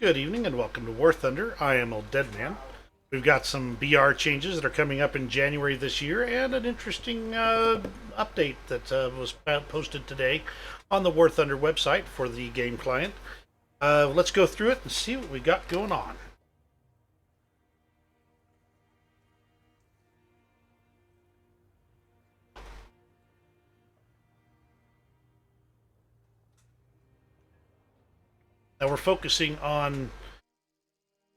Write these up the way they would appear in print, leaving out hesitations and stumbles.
Good evening and welcome to War Thunder. I am Old Deadman. We've got some BR changes that are coming up in January this year and an interesting update that was posted today on the War Thunder website for the game client. Let's go through it and see what we got going on. Now we're focusing on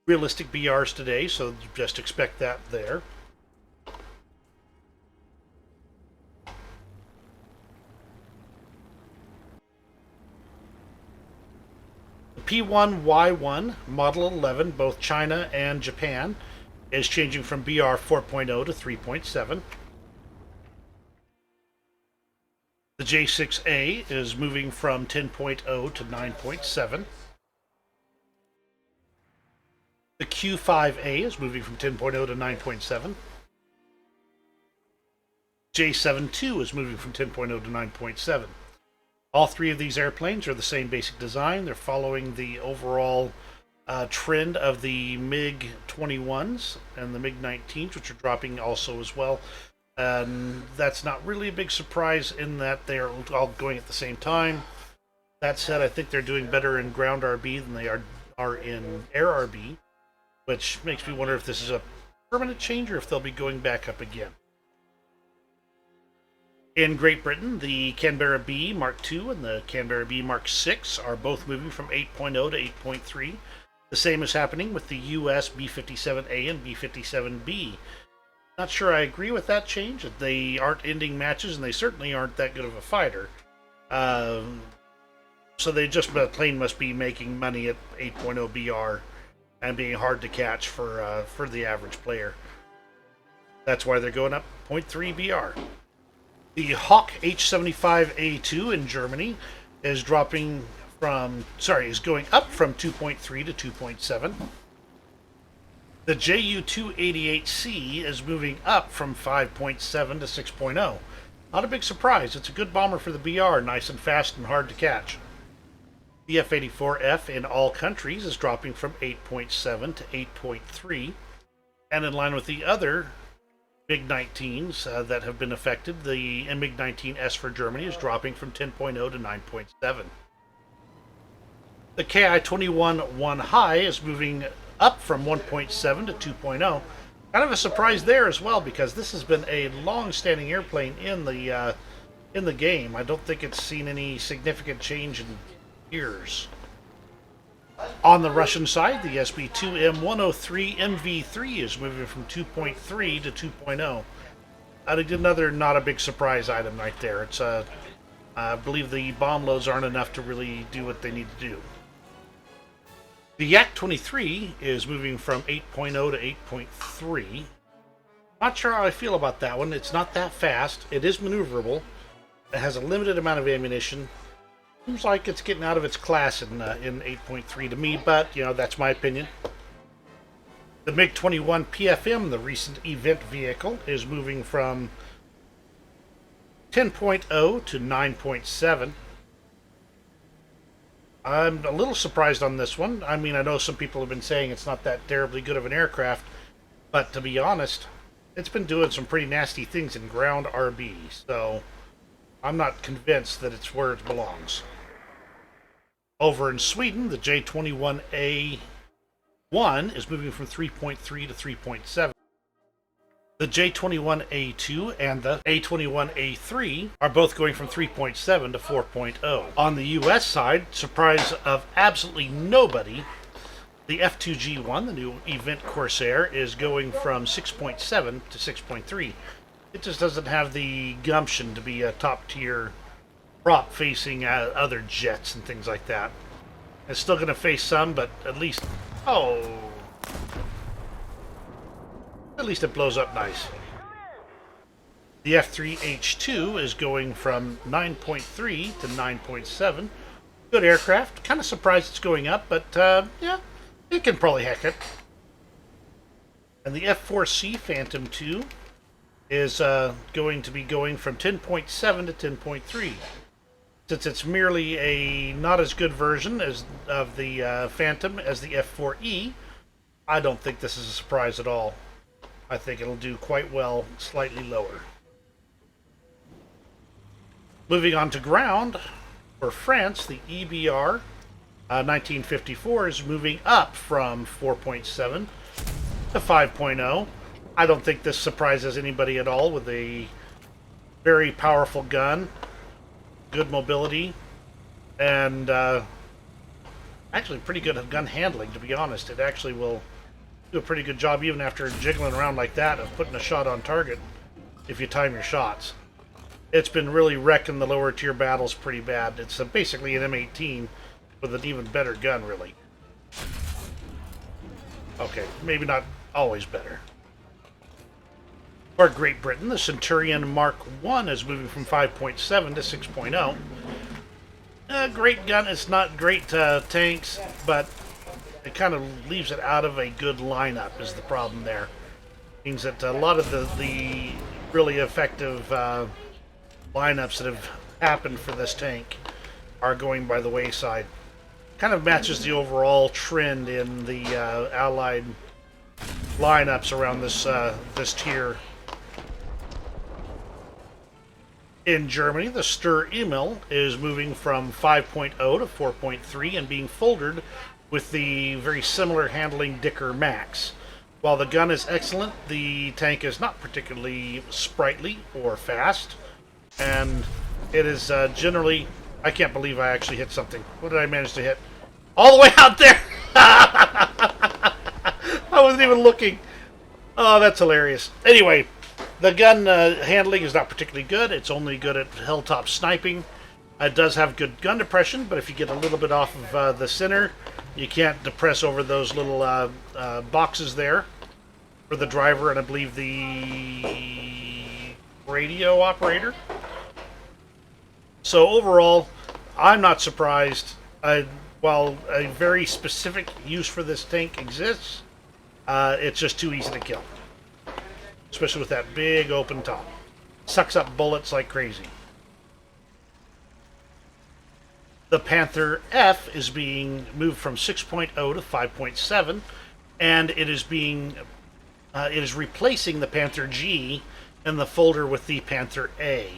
realistic BRs today, so just expect that there. The P1Y1 Model 11, both China and Japan, is changing from BR 4.0 to 3.7. The J6A is moving from 10.0 to 9.7. The Q5A is moving from 10.0 to 9.7. J72 is moving from 10.0 to 9.7. All three of these airplanes are the same basic design. They're following the overall trend of the MiG-21s and the MiG-19s, which are dropping also as well. That's not really a big surprise in that they're all going at the same time. That said, I think they're doing better in ground RB than they are in air RB, which makes me wonder if this is a permanent change or if they'll be going back up again. In Great Britain, the Canberra B Mark II and the Canberra B Mark VI are both moving from 8.0 to 8.3. The same is happening with the US B-57A and B-57B. Not sure I agree with that change. They aren't ending matches, and they certainly aren't that good of a fighter. So the plane must be making money at 8.0 BR and being hard to catch for the average player. That's why they're going up 0.3 BR. The Hawk H-75A2 in Germany is going up from 2.3 to 2.7. The Ju-288C is moving up from 5.7 to 6.0. Not a big surprise. It's a good bomber for the BR, nice and fast and hard to catch. The F-84F in all countries is dropping from 8.7 to 8.3. And in line with the other MiG-19s that have been affected, the MiG-19S for Germany is dropping from 10.0 to 9.7. The Ki-21 High is moving up from 1.7 to 2.0. Kind of a surprise there as well, because this has been a long-standing airplane in the game. I don't think it's seen any significant change in years. On the Russian side, the SB2M103 MV3 is moving from 2.3 to 2.0. Another not a big surprise item right there. It's I believe the bomb loads aren't enough to really do what they need to do. The Yak-23 is moving from 8.0 to 8.3. Not sure how I feel about that one. It's not that fast. It is maneuverable. It has a limited amount of ammunition. Seems like it's getting out of its class in 8.3 to me, but, that's my opinion. The MiG-21 PFM, the recent event vehicle, is moving from 10.0 to 9.7. I'm a little surprised on this one. I mean, I know some people have been saying it's not that terribly good of an aircraft, but to be honest, it's been doing some pretty nasty things in ground RB, so I'm not convinced that it's where it belongs. Over in Sweden, the J21A1 is moving from 3.3 to 3.7. The J21A2 and the A21A3 are both going from 3.7 to 4.0. On the US side, surprise of absolutely nobody, the F2G1, the new Event Corsair, is going from 6.7 to 6.3. It just doesn't have the gumption to be a top-tier prop facing other jets and things like that. It's still going to face some, but at least it blows up nice. The F3H2 is going from 9.3 to 9.7. Good aircraft. Kind of surprised it's going up, but yeah, it can probably hack it. And the F4C Phantom 2 is going to be going from 10.7 to 10.3. Since it's merely a not as good version as of the Phantom as the F4E, I don't think this is a surprise at all. I think it'll do quite well, slightly lower. Moving on to ground, for France, the EBR 1954 is moving up from 4.7 to 5.0. I don't think this surprises anybody at all with a very powerful gun, good mobility, and actually pretty good gun handling, to be honest. It actually will do a pretty good job even after jiggling around like that of putting a shot on target if you time your shots. It's been really wrecking the lower tier battles pretty bad. It's basically an M18 with an even better gun, really. Okay, maybe not always better. For Great Britain, the Centurion Mark I is moving from 5.7 to 6.0. Great gun. It's not great tanks, but it kind of leaves it out of a good lineup is the problem there. Means that a lot of the really effective lineups that have happened for this tank are going by the wayside. Kind of matches the overall trend in the Allied lineups around this tier. In Germany, the Stur Emil is moving from 5.0 to 4.3 and being folded with the very similar handling Dicker Max. While the gun is excellent, the tank is not particularly sprightly or fast, and it is generally... I can't believe I actually hit something. What did I manage to hit? All the way out there! I wasn't even looking. Oh, that's hilarious. Anyway, the gun handling is not particularly good. It's only good at hilltop sniping. It does have good gun depression, but if you get a little bit off of the center, you can't depress over those little boxes there for the driver and I believe the radio operator. So overall, I'm not surprised. While a very specific use for this tank exists, it's just too easy to kill. Especially with that big open top. Sucks up bullets like crazy. The Panther F is being moved from 6.0 to 5.7, and it is replacing the Panther G in the folder with the Panther A.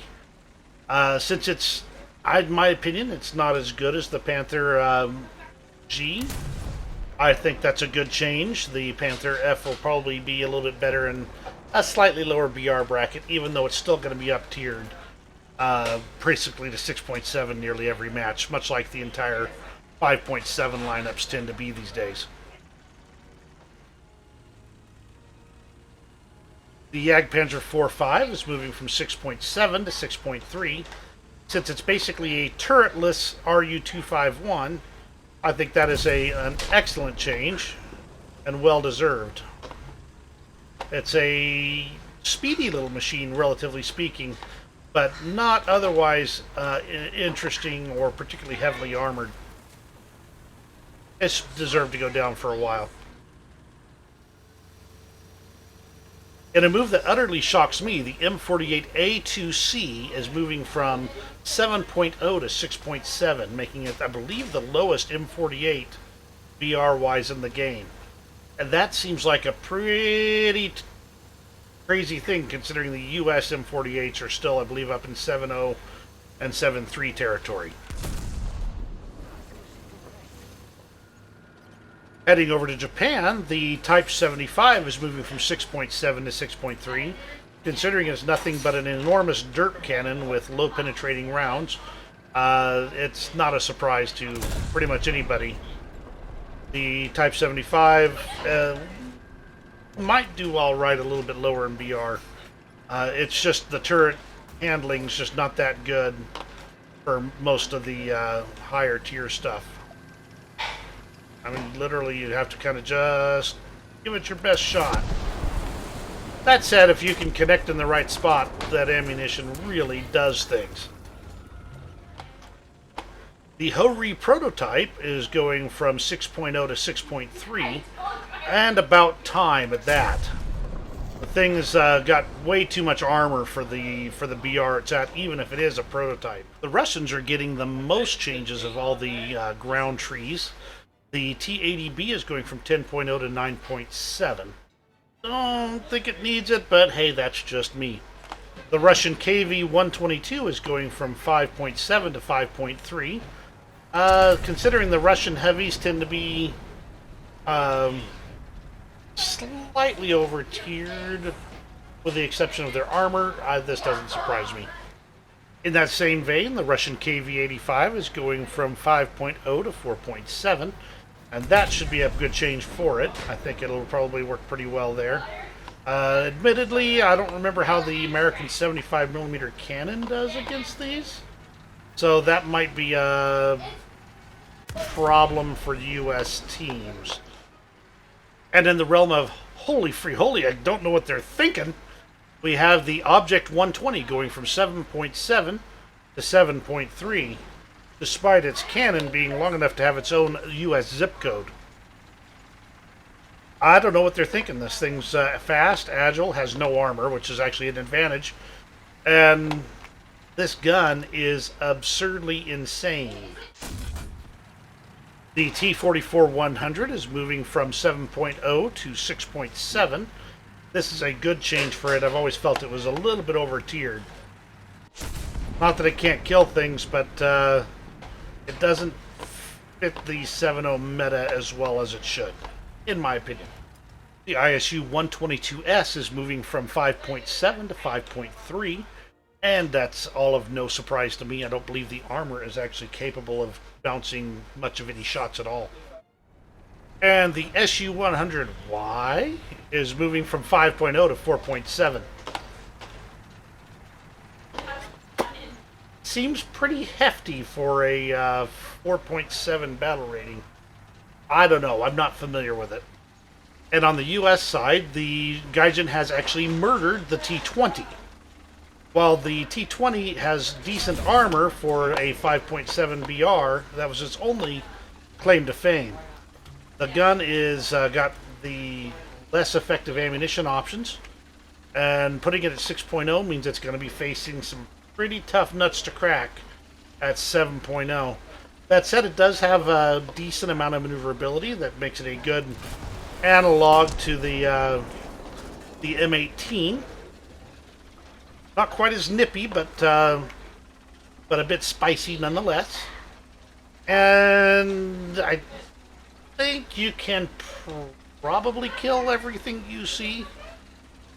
Since it's, in my opinion, it's not as good as the Panther G. I think that's a good change. The Panther F will probably be a little bit better in a slightly lower BR bracket, even though it's still going to be up-tiered basically to 6.7 nearly every match, much like the entire 5.7 lineups tend to be these days. The Jagdpanzer IV-5 is moving from 6.7 to 6.3. Since it's basically a turretless RU-251, I think that is an excellent change and well-deserved. It's a speedy little machine, relatively speaking, but not otherwise interesting or particularly heavily armored. It's deserved to go down for a while. In a move that utterly shocks me, the M48A2C is moving from 7.0 to 6.7, making it, I believe, the lowest M48 BR-wise in the game. And that seems like a pretty crazy thing, considering the US M48s are still, I believe, up in 7.0 and 7.3 territory. Heading over to Japan, the Type 75 is moving from 6.7 to 6.3, considering it's nothing but an enormous dirt cannon with low penetrating rounds. It's not a surprise to pretty much anybody. The Type 75 might do all right a little bit lower in BR. It's just the turret handling's just not that good for most of the higher tier stuff. I mean, literally, you have to kind of just give it your best shot. That said, if you can connect in the right spot, that ammunition really does things. The Hori prototype is going from 6.0 to 6.3, and about time at that. The thing's got way too much armor for the BR it's at, even if it is a prototype. The Russians are getting the most changes of all the ground trees. The T-80B is going from 10.0 to 9.7. Don't think it needs it, but hey, that's just me. The Russian KV-122 is going from 5.7 to 5.3. Considering the Russian heavies tend to be slightly over-tiered, with the exception of their armor, this doesn't surprise me. In that same vein, the Russian KV-85 is going from 5.0 to 4.7, and that should be a good change for it. I think it'll probably work pretty well there. Admittedly, I don't remember how the American 75mm cannon does against these, so that might be a problem for U.S. teams. And in the realm of holy free holy, I don't know what they're thinking, we have the Object 120 going from 7.7 to 7.3, despite its cannon being long enough to have its own U.S. zip code. I don't know what they're thinking. This thing's fast, agile, has no armor, which is actually an advantage, and this gun is absurdly insane. The T-44-100 is moving from 7.0 to 6.7. This is a good change for it. I've always felt it was a little bit over-tiered. Not that it can't kill things, but it doesn't fit the 7.0 meta as well as it should, in my opinion. The ISU-122S is moving from 5.7 to 5.3. And that's all of no surprise to me. I don't believe the armor is actually capable of bouncing much of any shots at all. And the SU-100Y is moving from 5.0 to 4.7. Seems pretty hefty for a 4.7 battle rating. I don't know. I'm not familiar with it. And on the US side, the Gaijin has actually murdered the T-20. While the T-20 has decent armor for a 5.7 BR, that was its only claim to fame. The gun is got the less effective ammunition options, and putting it at 6.0 means it's going to be facing some pretty tough nuts to crack at 7.0. That said, it does have a decent amount of maneuverability that makes it a good analog to the M18. Not quite as nippy, but a bit spicy nonetheless. And I think you can probably kill everything you see,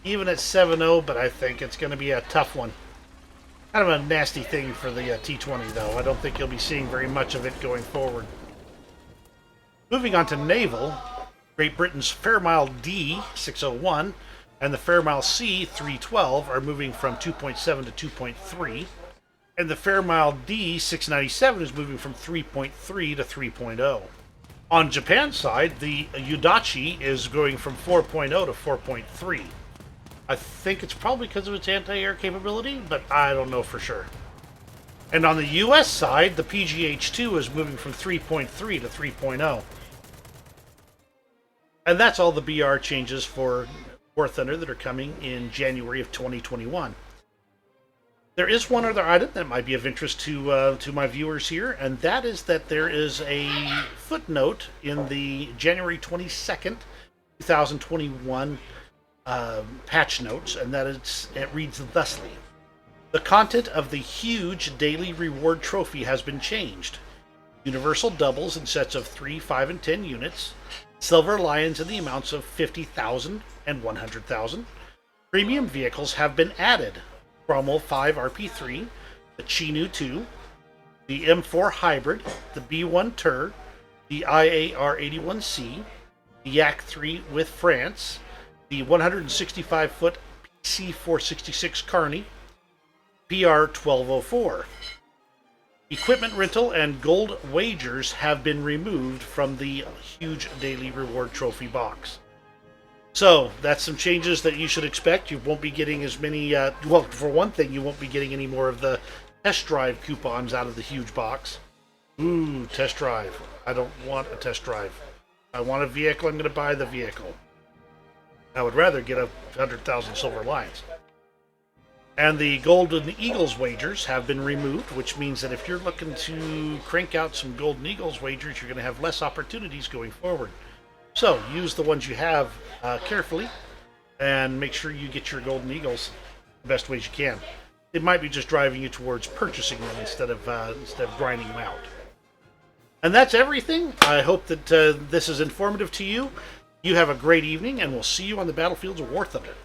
even at 7.0, but I think it's going to be a tough one. Kind of a nasty thing for the T-20, though. I don't think you'll be seeing very much of it going forward. Moving on to naval, Great Britain's Fairmile D-601 and the Fairmile C-312 are moving from 2.7 to 2.3, and the Fairmile D-697 is moving from 3.3 to 3.0. On Japan's side, the Udachi is going from 4.0 to 4.3. I think it's probably because of its anti-air capability, but I don't know for sure. And on the US side, the PGH-2 is moving from 3.3 to 3.0. And that's all the BR changes for War Thunder that are coming in January of 2021. There is one other item that might be of interest to my viewers here, and that is that there is a footnote in the January 22nd, 2021 patch notes, and that it reads thusly. The content of the huge daily reward trophy has been changed. Universal doubles in sets of 3, 5, and 10 units. Silver lions in the amounts of 50,000 and 100,000. Premium vehicles have been added. Cromwell 5 RP3, the Chinu 2, the M4 Hybrid, the B1 Tur, the IAR-81C, the Yak 3 with France, the 165-foot PC-466 Carney, PR-1204. Equipment rental and gold wagers have been removed from the huge daily reward trophy box. So, that's some changes that you should expect. You won't be getting as many, well, for one thing, you won't be getting any more of the test drive coupons out of the huge box. Ooh, test drive. I don't want a test drive. I want a vehicle, I'm going to buy the vehicle. I would rather get 100,000 silver lions. And the Golden Eagles wagers have been removed, which means that if you're looking to crank out some Golden Eagles wagers, you're going to have less opportunities going forward. So use the ones you have carefully and make sure you get your Golden Eagles the best ways you can. It might be just driving you towards purchasing them instead of grinding them out. And that's everything. I hope that this is informative to you. You have a great evening, and we'll see you on the battlefields of War Thunder.